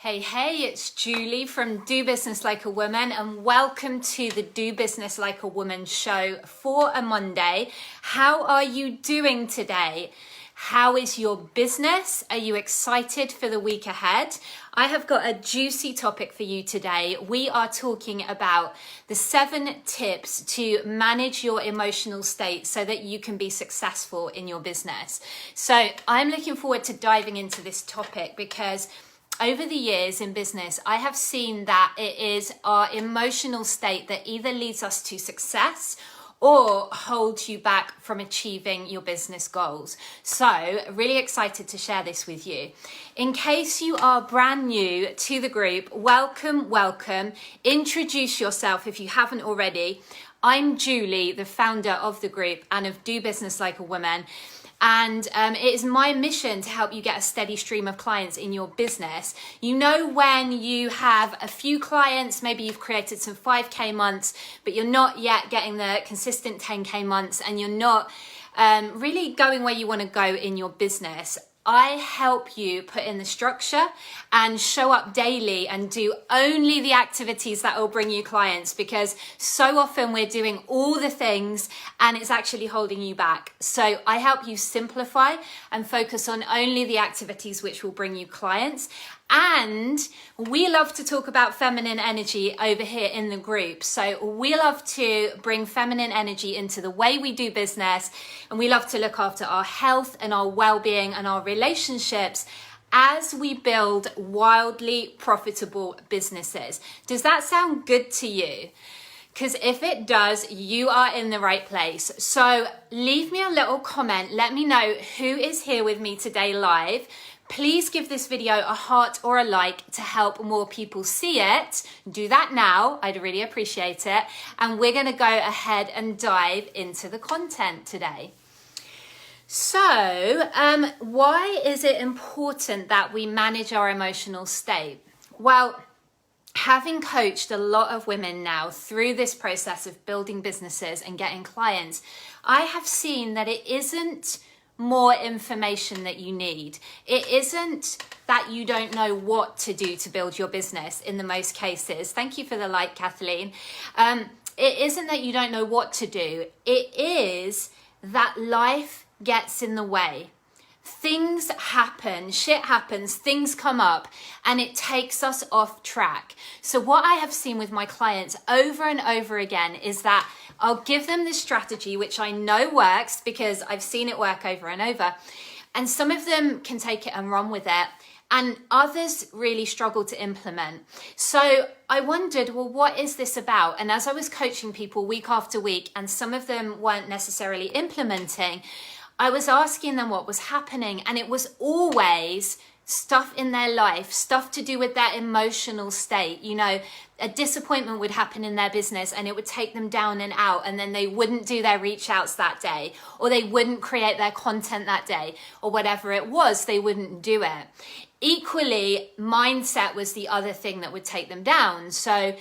Hey, it's Julie from Do Business Like a Woman, and welcome to the Do Business Like a Woman show for a Monday. How are you doing today? How is your business? Are you excited for the week ahead? I have got a juicy topic for you today. We are talking about the 7 tips to manage your emotional state so that you can be successful in your business. So I'm looking forward to diving into this topic because over the years in business, I have seen that it is our emotional state that either leads us to success or holds you back from achieving your business goals. So, really excited to share this with you. In case you are brand new to the group, welcome. Introduce yourself if you haven't already. I'm Julie, the founder of the group and of Do Business Like a Woman. And it is my mission to help you get a steady stream of clients in your business. You know, when you have a few clients, maybe you've created some 5K months, but you're not yet getting the consistent 10K months and you're not really going where you want to go in your business. I help you put in the structure and show up daily and do only the activities that will bring you clients, because so often we're doing all the things and it's actually holding you back. So I help you simplify and focus on only the activities which will bring you clients. And we love to talk about feminine energy over here in the group. So we love to bring feminine energy into the way we do business. And we love to look after our health and our well-being and our relationships as we build wildly profitable businesses. Does that sound good to you? Because if it does, you are in the right place. So leave me a little comment. Let me know who is here with me today live. Please give this video a heart or a like to help more people see it. Do that now. I'd really appreciate it. And we're going to go ahead and dive into the content today. So, why is it important that we manage our emotional state? Well, having coached a lot of women now through this process of building businesses and getting clients, I have seen that it isn't more information that you need. It isn't that you don't know what to do to build your business in the most cases. Thank you for the like, Kathleen. It isn't that you don't know what to do. It is that life gets in the way. Things happen, shit happens, things come up, and it takes us off track. So what I have seen with my clients over and over again is that I'll give them this strategy, which I know works because I've seen it work over and over. And some of them can take it and run with it, and others really struggle to implement. So I wondered, well, what is this about? And as I was coaching people week after week, and some of them weren't necessarily implementing, I was asking them what was happening, and it was always stuff in their life, stuff to do with their emotional state. You know, a disappointment would happen in their business and it would take them down and out, and then they wouldn't do their reach outs that day, or they wouldn't create their content that day, or whatever it was, they wouldn't do it. Equally, mindset was the other thing that would take them down. So,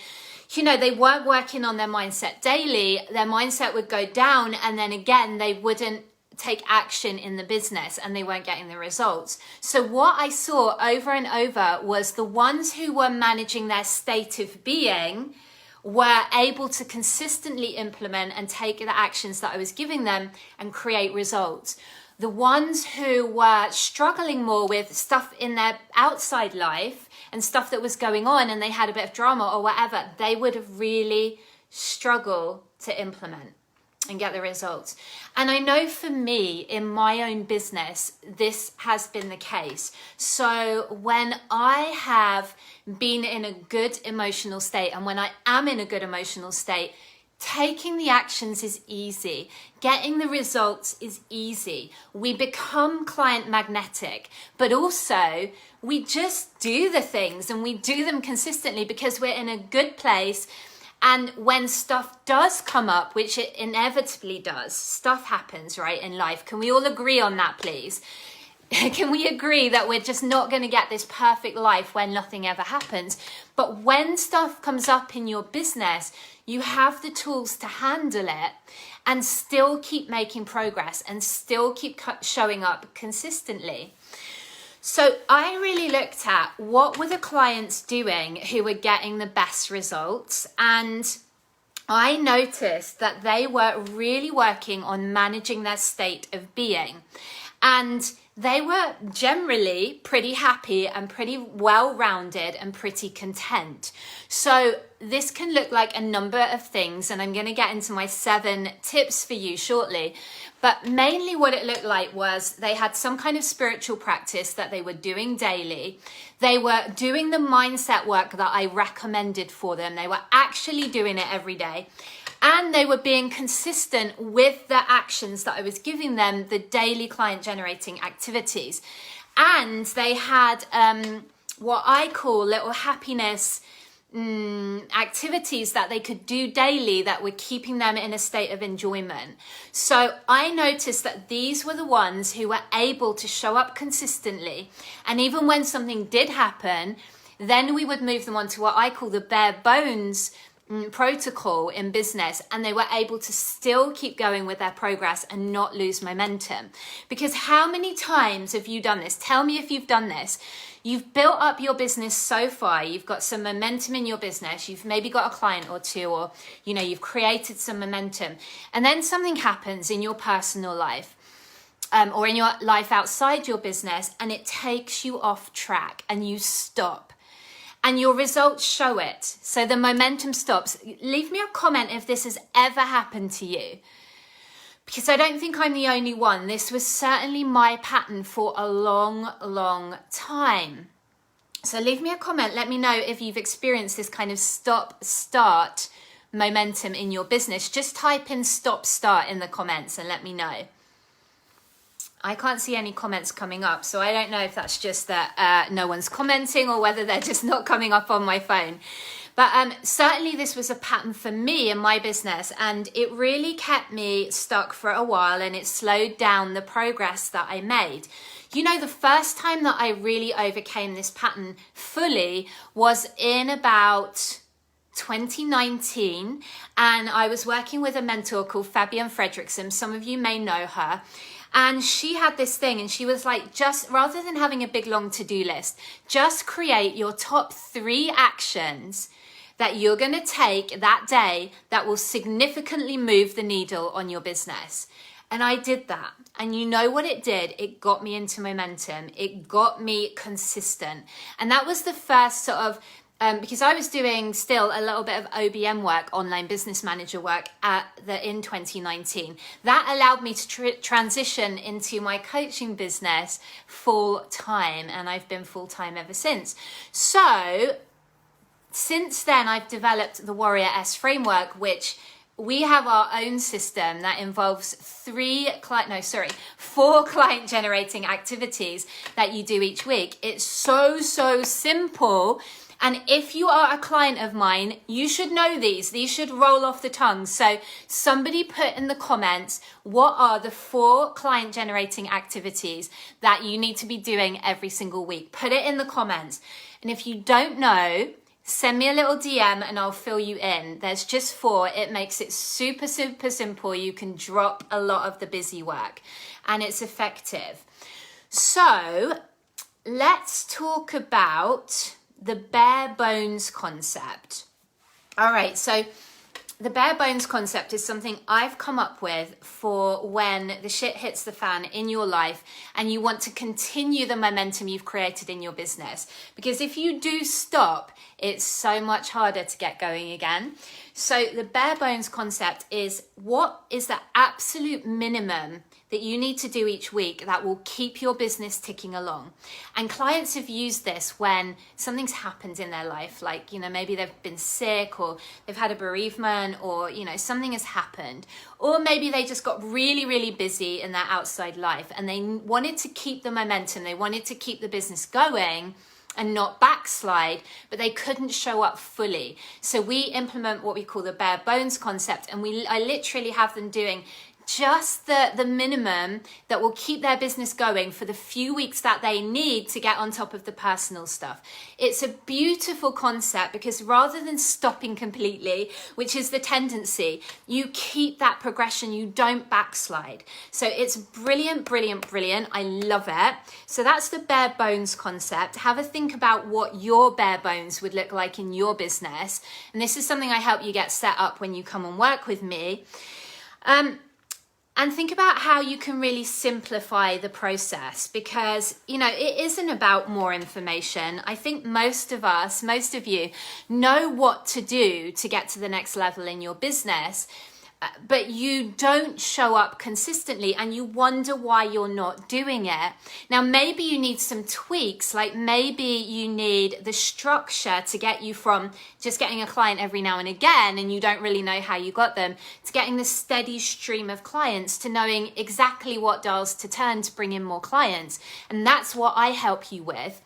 you know, they weren't working on their mindset daily, their mindset would go down, and then again, they wouldn't take action in the business and they weren't getting the results. So what I saw over and over was the ones who were managing their state of being were able to consistently implement and take the actions that I was giving them and create results. The ones who were struggling more with stuff in their outside life and stuff that was going on, and they had a bit of drama or whatever, they would have really struggled to implement and get the results. And I know for me in my own business, this has been the case. So when I have been in a good emotional state, and when I am in a good emotional state, taking the actions is easy. Getting the results is easy. We become client magnetic, but also we just do the things, and we do them consistently because we're in a good place. And when stuff does come up, which it inevitably does, stuff happens, right, in life. Can we all agree on that, please? Can we agree that we're just not going to get this perfect life when nothing ever happens? But when stuff comes up in your business, you have the tools to handle it and still keep making progress and still keep showing up consistently. So I really looked at what were the clients doing who were getting the best results, and I noticed that they were really working on managing their state of being, and they were generally pretty happy and pretty well-rounded and pretty content. So this can look like a number of things, and I'm going to get into my 7 tips for you shortly. But mainly what it looked like was they had some kind of spiritual practice that they were doing daily. They were doing the mindset work that I recommended for them. They were actually doing it every day. And they were being consistent with the actions that I was giving them, the daily client generating activities. And they had what I call little happiness activities that they could do daily that were keeping them in a state of enjoyment. So I noticed that these were the ones who were able to show up consistently. And even when something did happen, then we would move them on to what I call the bare bones protocol in business, and they were able to still keep going with their progress and not lose momentum. Because how many times have you done this? Tell me if you've done this. You've built up your business so far, you've got some momentum in your business, you've maybe got a client or two, or you've created some momentum, and then something happens in your personal life or in your life outside your business, and it takes you off track and you stop. And your results show it. So the momentum stops. Leave me a comment if this has ever happened to you, because I don't think I'm the only one. This was certainly my pattern for a long, long time. So leave me a comment. Let me know if you've experienced this kind of stop-start momentum in your business. Just type in stop-start in the comments and let me know. I can't see any comments coming up, so I don't know if that's just that no one's commenting or whether they're just not coming up on my phone. But certainly this was a pattern for me in my business, and it really kept me stuck for a while, and it slowed down the progress that I made. The first time that I really overcame this pattern fully was in about 2019, and I was working with a mentor called Fabienne Fredrickson. Some of you may know her. And she had this thing, and she was like, just rather than having a big long to-do list, just create your top 3 actions that you're going to take that day that will significantly move the needle on your business. And I did that. And you know what it did? It got me into momentum. It got me consistent. And that was the first sort of because I was doing still a little bit of OBM work, online business manager work in 2019. That allowed me to transition into my coaching business full time, and I've been full time ever since. So since then, I've developed the Warrior S framework, which we have our own system that involves 4 client generating activities that you do each week. It's so simple. And if you are a client of mine, you should know these. These should roll off the tongue. So somebody put in the comments, what are the 4 client generating activities that you need to be doing every single week? Put it in the comments. And if you don't know, send me a little DM and I'll fill you in. There's just 4. It makes it super simple. You can drop a lot of the busy work and it's effective. So let's talk about the bare bones concept. All right, so the bare bones concept is something I've come up with for when the shit hits the fan in your life and you want to continue the momentum you've created in your business. Because if you do stop, it's so much harder to get going again. So the bare bones concept is, what is the absolute minimum that you need to do each week that will keep your business ticking along? And clients have used this when something's happened in their life, like, maybe they've been sick or they've had a bereavement or, something has happened. Or maybe they just got really busy in their outside life and they wanted to keep the momentum. They wanted to keep the business going and not backslide, but they couldn't show up fully. So we implement what we call the bare bones concept, and I literally have them doing just the minimum that will keep their business going for the few weeks that they need to get on top of the personal stuff. It's a beautiful concept because rather than stopping completely, which is the tendency, you keep that progression, you don't backslide. So it's brilliant, brilliant, brilliant. I love it. So that's the bare bones concept. Have a think about what your bare bones would look like in your business. And this is something I help you get set up when you come and work with me. And think about how you can really simplify the process because, you know, it isn't about more information. I think most of you know what to do to get to the next level in your business, but you don't show up consistently and you wonder why you're not doing it. Now, maybe you need some tweaks, like maybe you need the structure to get you from just getting a client every now and again and you don't really know how you got them, to getting the steady stream of clients, to knowing exactly what dials to turn to bring in more clients. And that's what I help you with.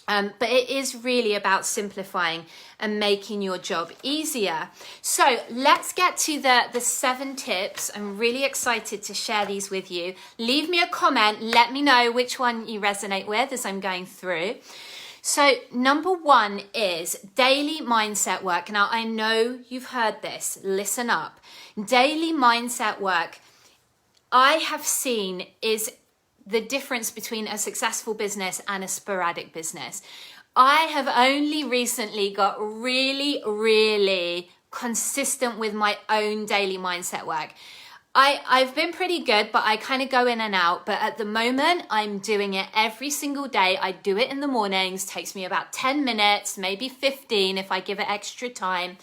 But it is really about simplifying and making your job easier. So let's get to the 7 tips. I'm really excited to share these with you. Leave me a comment. Let me know which one you resonate with as I'm going through. So number 1 is daily mindset work. Now, I know you've heard this. Listen up. Daily mindset work, I have seen, is the difference between a successful business and a sporadic business. I have only recently got really, really consistent with my own daily mindset work. I've been pretty good, but I kind of go in and out. But at the moment, I'm doing it every single day. I do it in the mornings, takes me about 10 minutes, maybe 15 if I give it extra time.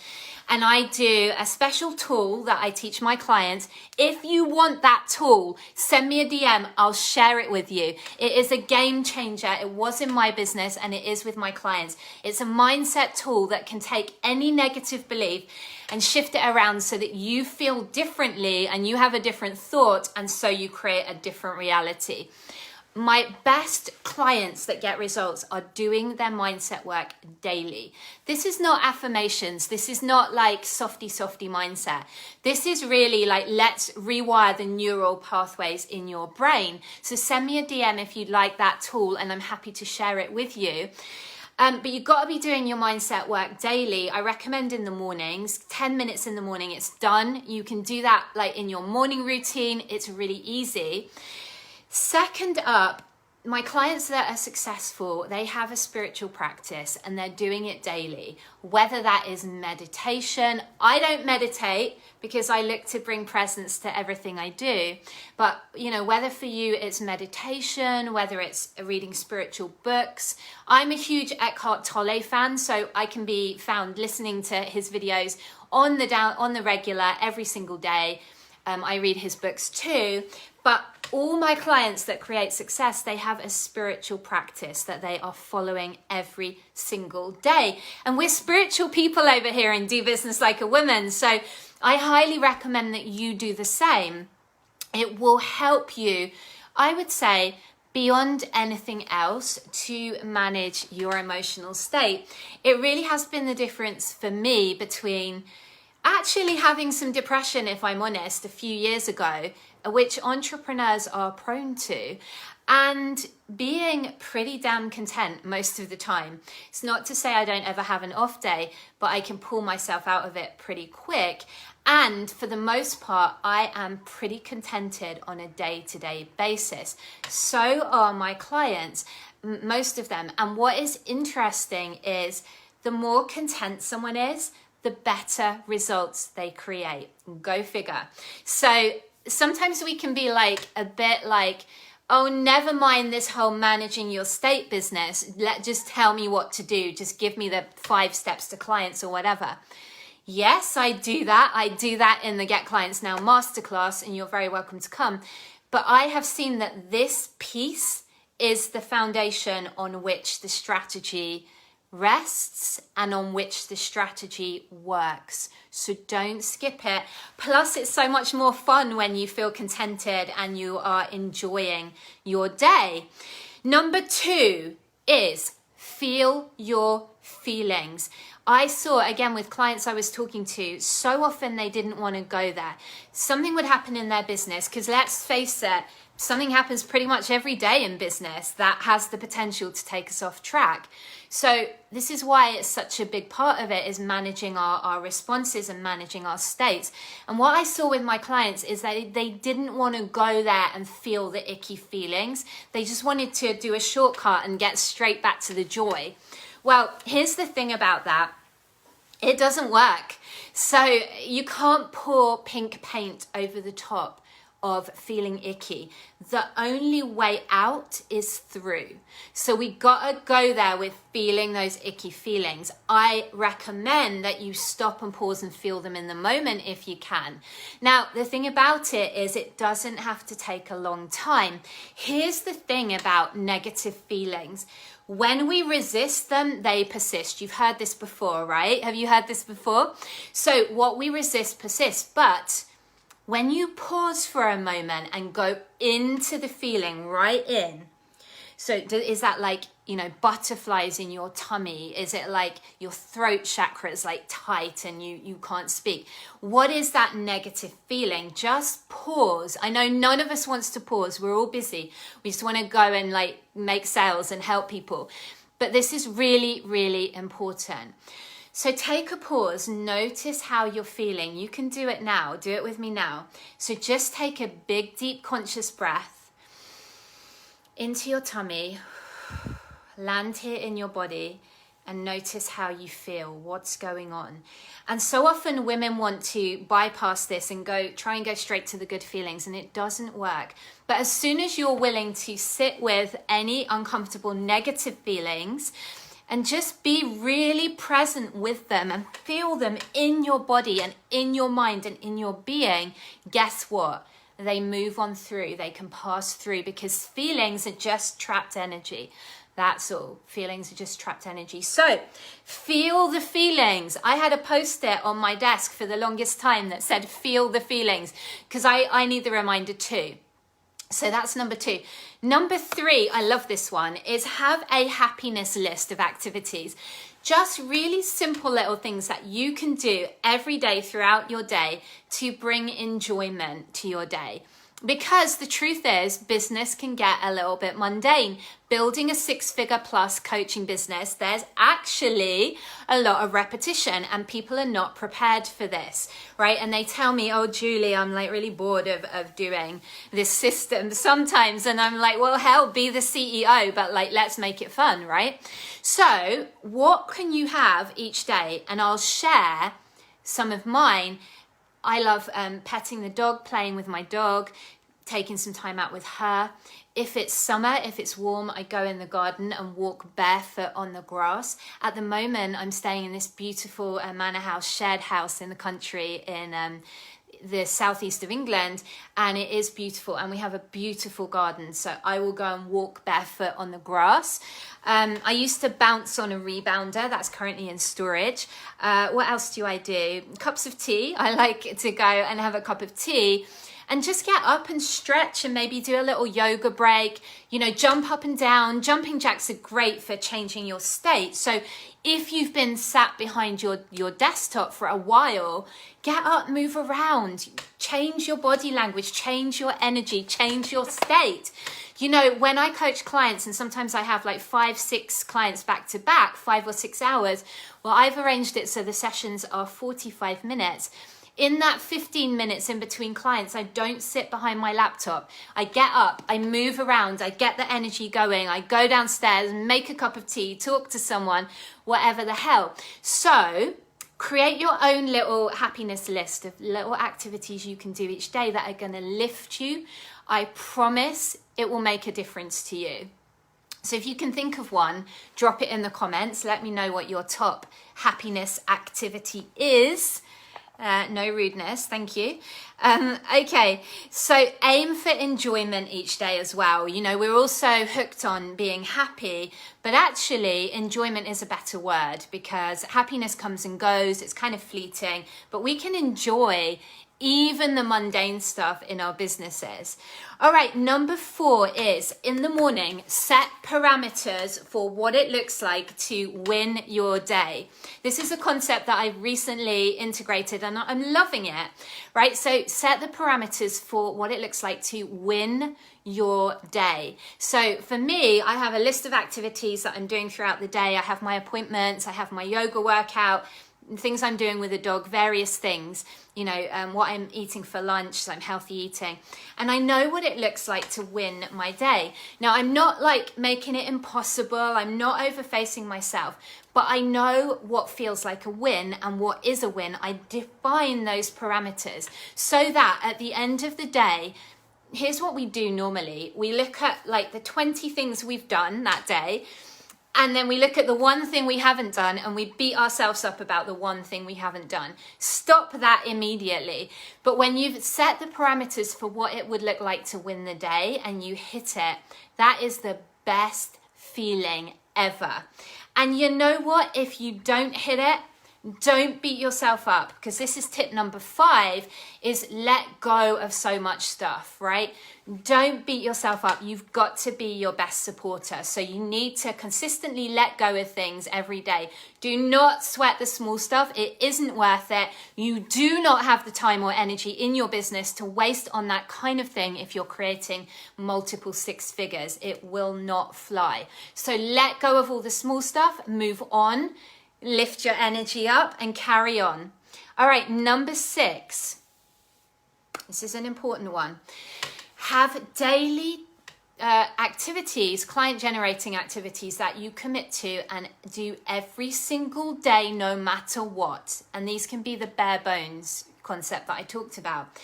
And I do a special tool that I teach my clients. If you want that tool, send me a DM. I'll share it with you. It is a game changer. It was in my business and it is with my clients. It's a mindset tool that can take any negative belief and shift it around so that you feel differently and you have a different thought, and so you create a different reality. My best clients that get results are doing their mindset work daily. This is not affirmations. This is not like softy mindset. This is really like, let's rewire the neural pathways in your brain. So send me a DM if you'd like that tool, and I'm happy to share it with you. But you've got to be doing your mindset work daily. I recommend in the mornings, 10 minutes in the morning, it's done. You can do that like in your morning routine. It's really easy. Second up, my clients that are successful, they have a spiritual practice and they're doing it daily, whether that is meditation. I don't meditate because I look to bring presence to everything I do. But, you know, whether for you it's meditation, whether it's reading spiritual books. I'm a huge Eckhart Tolle fan, so I can be found listening to his videos on the regular every single day. I read his books too. But all my clients that create success, they have a spiritual practice that they are following every single day. And we're spiritual people over here in Do Business Like a Woman. So I highly recommend that you do the same. It will help you, I would say, beyond anything else, to manage your emotional state. It really has been the difference for me between actually having some depression, if I'm honest, a few years ago, which entrepreneurs are prone to, and being pretty damn content most of the time. It's not to say I don't ever have an off day, but I can pull myself out of it pretty quick. And for the most part, I am pretty contented on a day-to-day basis. So are my clients, most of them. And what is interesting is the more content someone is, the better results they create. Go figure. So sometimes we can be like a bit like, oh, never mind this whole managing your state business. Just tell me what to do. Just give me the 5 steps to clients or whatever. Yes, I do that. I do that in the Get Clients Now masterclass, and you're very welcome to come. But I have seen that this piece is the foundation on which the strategy rests and on which the strategy works. So don't skip it. Plus, it's so much more fun when you feel contented and you are enjoying your day. Number 2 is Feel your feelings. I saw, again, with clients I was talking to, so often they didn't want to go there. Something would happen in their business, because let's face it, something happens pretty much every day in business that has the potential to take us off track. So this is why it's such a big part of it, is managing our responses and managing our states. And what I saw with my clients is that they didn't want to go there and feel the icky feelings. They just wanted to do a shortcut and get straight back to the joy. Well, here's the thing about that. It doesn't work. So you can't pour pink paint over the top of feeling icky. The only way out is through. So we gotta go there with feeling those icky feelings. I recommend that you stop and pause and feel them in the moment if you can. Now, the thing about it is it doesn't have to take a long time. Here's the thing about negative feelings. When we resist them, they persist. You've heard this before, right? Have you heard this before? So what we resist persists, but when you pause for a moment and go into the feeling, right in. So is that like, butterflies in your tummy? Is it like your throat chakra is like tight and you can't speak? What is that negative feeling? Just pause. I know none of us wants to pause. We're all busy. We just want to go and like make sales and help people. But this is really, really important. So take a pause, notice how you're feeling. You can do it now, do it with me now. So just take a big, deep, conscious breath into your tummy, land here in your body, and notice how you feel, what's going on. And so often women want to bypass this and try and go straight to the good feelings, and it doesn't work. But as soon as you're willing to sit with any uncomfortable negative feelings, and just be really present with them and feel them in your body and in your mind and in your being, guess what? They move on through, they can pass through, because feelings are just trapped energy. That's all. Feelings are just trapped energy. So feel the feelings. I had a post-it on my desk for the longest time that said, feel the feelings, because I need the reminder too. So that's number 2. Number 3, I love this one, is have a happiness list of activities. Just really simple little things that you can do every day throughout your day to bring enjoyment to your day. Because the truth is, business can get a little bit mundane. Building a 6-figure plus coaching business, there's actually a lot of repetition and people are not prepared for this, right? And they tell me, oh, Julie, I'm like really bored of doing this system sometimes. And I'm like, well, hell, be the CEO, but like, let's make it fun, right? So what can you have each day? And I'll share some of mine. I love petting the dog, playing with my dog, taking some time out with her. If it's summer, if it's warm, I go in the garden and walk barefoot on the grass. At the moment, I'm staying in this beautiful manor house, shared house in the country in the southeast of England, and it is beautiful, and we have a beautiful garden, so I will go and walk barefoot on the grass. I used to bounce on a rebounder that's currently in storage. What else do I do? Cups of tea. I like to go and have a cup of tea and just get up and stretch and maybe do a little yoga break, jump up and down. Jumping jacks are great for changing your state. So if you've been sat behind your desktop for a while, get up, move around, change your body language, change your energy, change your state. When I coach clients, and sometimes I have like 5-6 clients back to back, 5 or 6 hours, well, I've arranged it so the sessions are 45 minutes. In that 15 minutes in between clients, I don't sit behind my laptop. I get up, I move around, I get the energy going, I go downstairs, make a cup of tea, talk to someone, whatever the hell. So create your own little happiness list of little activities you can do each day that are going to lift you. I promise it will make a difference to you. So if you can think of one, drop it in the comments. Let me know what your top happiness activity is. No rudeness, thank you. Okay, so aim for enjoyment each day as well. We're also hooked on being happy, but actually enjoyment is a better word, because happiness comes and goes, it's kind of fleeting, but we can enjoy even the mundane stuff in our businesses. All right, number 4 is in the morning, set parameters for what it looks like to win your day. This is a concept that I've recently integrated and I'm loving it, right? So set the parameters for what it looks like to win your day. So for me, I have a list of activities that I'm doing throughout the day. I have my appointments, I have my yoga workout, things I'm doing with the dog, various things, what I'm eating for lunch, so I'm healthy eating. And I know what it looks like to win my day. Now, I'm not like making it impossible. I'm not overfacing myself, but I know what feels like a win and what is a win. I define those parameters so that at the end of the day, here's what we do normally. We look at like the 20 things we've done that day, and then we look at the one thing we haven't done and we beat ourselves up about the one thing we haven't done. Stop that immediately. But when you've set the parameters for what it would look like to win the day and you hit it, that is the best feeling ever. And you know what? If you don't hit it, don't beat yourself up, because this is tip number 5, is let go of so much stuff, right? Don't beat yourself up. You've got to be your best supporter. So you need to consistently let go of things every day. Do not sweat the small stuff. It isn't worth it. You do not have the time or energy in your business to waste on that kind of thing if you're creating multiple 6 figures. It will not fly. So let go of all the small stuff, move on. Lift your energy up and carry on. All right, number 6. This is an important one. Have daily activities, client generating activities that you commit to and do every single day, no matter what. And these can be the bare bones concept that I talked about.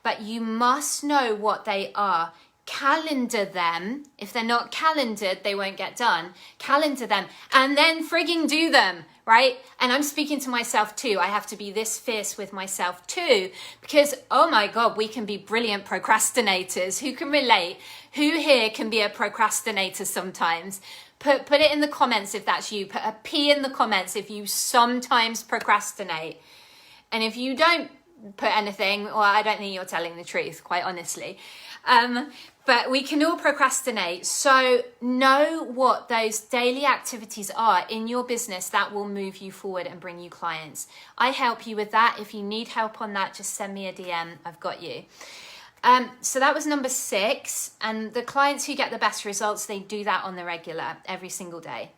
But you must know what they are. Calendar them. If they're not calendared, they won't get done. Calendar them and then frigging do them, right? And I'm speaking to myself too. I have to be this fierce with myself too, because oh my God, we can be brilliant procrastinators. Who can relate? Who here can be a procrastinator sometimes? Put it in the comments if that's you. Put a P in the comments if you sometimes procrastinate. And if you don't put anything, well, I don't think you're telling the truth, quite honestly. But we can all procrastinate. So know what those daily activities are in your business that will move you forward and bring you clients. I help you with that. If you need help on that, just send me a DM. I've got you. So that was number 6. And the clients who get the best results, they do that on the regular, every single day.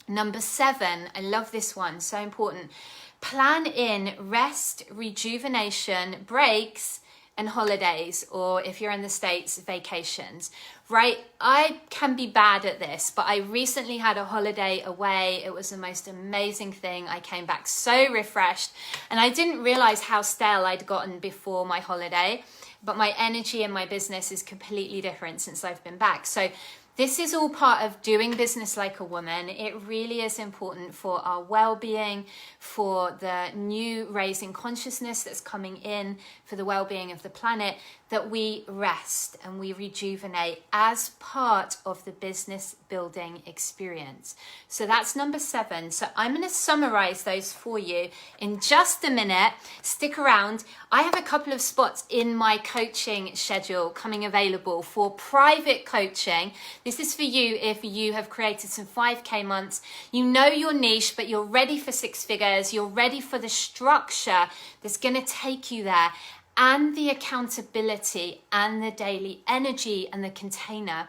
Number 7, I love this one, so important. Plan in rest, rejuvenation, breaks, and holidays, or if you're in the States, vacations, right? I can be bad at this, but I recently had a holiday away. It was the most amazing thing. I came back so refreshed, and I didn't realize how stale I'd gotten before my holiday, but my energy in my business is completely different since I've been back. So this is all part of doing business like a woman. It really is important for our well-being, for the new raising consciousness that's coming in, for the well-being of the planet, that we rest and we rejuvenate as part of the business building experience. So that's number 7. So I'm going to summarize those for you in just a minute. Stick around. I have a couple of spots in my coaching schedule coming available for private coaching. This is for you if you have created some 5K months. You know your niche, but you're ready for 6 figures. You're ready for the structure that's going to take you there, and the accountability and the daily energy and the container.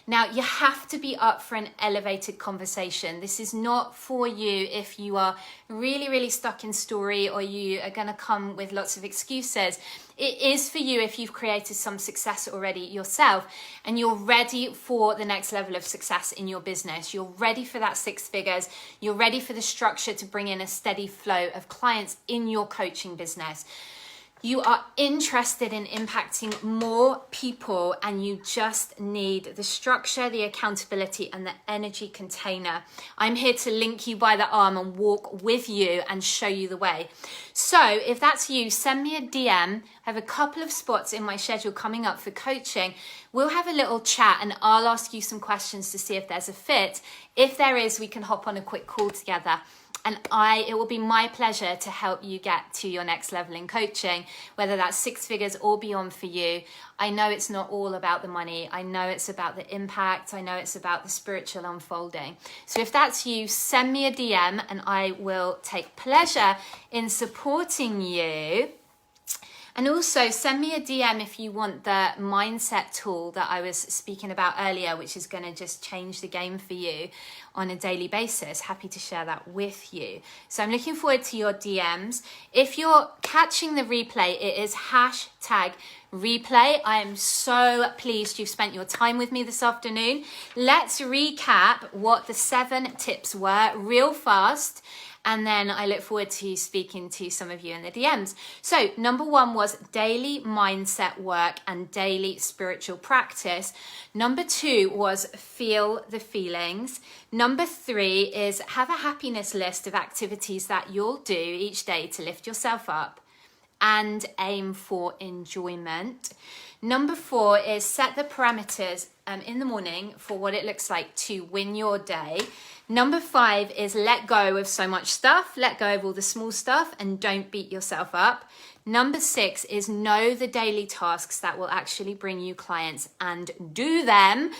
Now, you have to be up for an elevated conversation. This is not for you if you are really, really stuck in story, or you are going to come with lots of excuses. It is for you if you've created some success already yourself and you're ready for the next level of success in your business. You're ready for that 6 figures. You're ready for the structure to bring in a steady flow of clients in your coaching business. You are interested in impacting more people, and you just need the structure, the accountability, and the energy container. I'm here to link you by the arm and walk with you and show you the way. So if that's you, send me a DM. I have a couple of spots in my schedule coming up for coaching. We'll have a little chat and I'll ask you some questions to see if there's a fit. If there is, we can hop on a quick call together. And it will be my pleasure to help you get to your next level in coaching, whether that's 6 figures or beyond for you. I know it's not all about the money. I know it's about the impact. I know it's about the spiritual unfolding. So if that's you, send me a DM and I will take pleasure in supporting you. And also send me a DM if you want the mindset tool that I was speaking about earlier, which is going to just change the game for you on a daily basis. Happy to share that with you. So I'm looking forward to your DMs. If you're catching the replay, it is #replay. I am so pleased you've spent your time with me this afternoon. Let's recap what the 7 tips were real fast. And then I look forward to speaking to some of you in the DMs. So number 1 was daily mindset work and daily spiritual practice. Number 2 was feel the feelings. Number 3 is have a happiness list of activities that you'll do each day to lift yourself up and aim for enjoyment. Number 4 is set the parameters in the morning for what it looks like to win your day. Number 5 is let go of so much stuff, let go of all the small stuff and don't beat yourself up. Number 6 is know the daily tasks that will actually bring you clients and do them.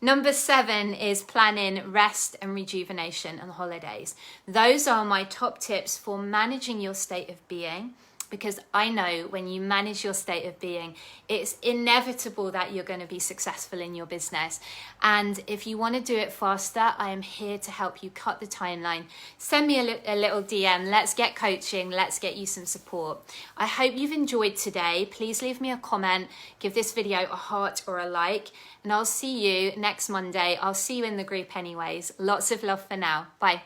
Number 7 is plan in rest and rejuvenation and holidays. Those are my top tips for managing your state of being. Because I know when you manage your state of being, it's inevitable that you're going to be successful in your business. And if you want to do it faster, I am here to help you cut the timeline. Send me a little DM. Let's get coaching. Let's get you some support. I hope you've enjoyed today. Please leave me a comment. Give this video a heart or a like. And I'll see you next Monday. I'll see you in the group anyways. Lots of love for now. Bye.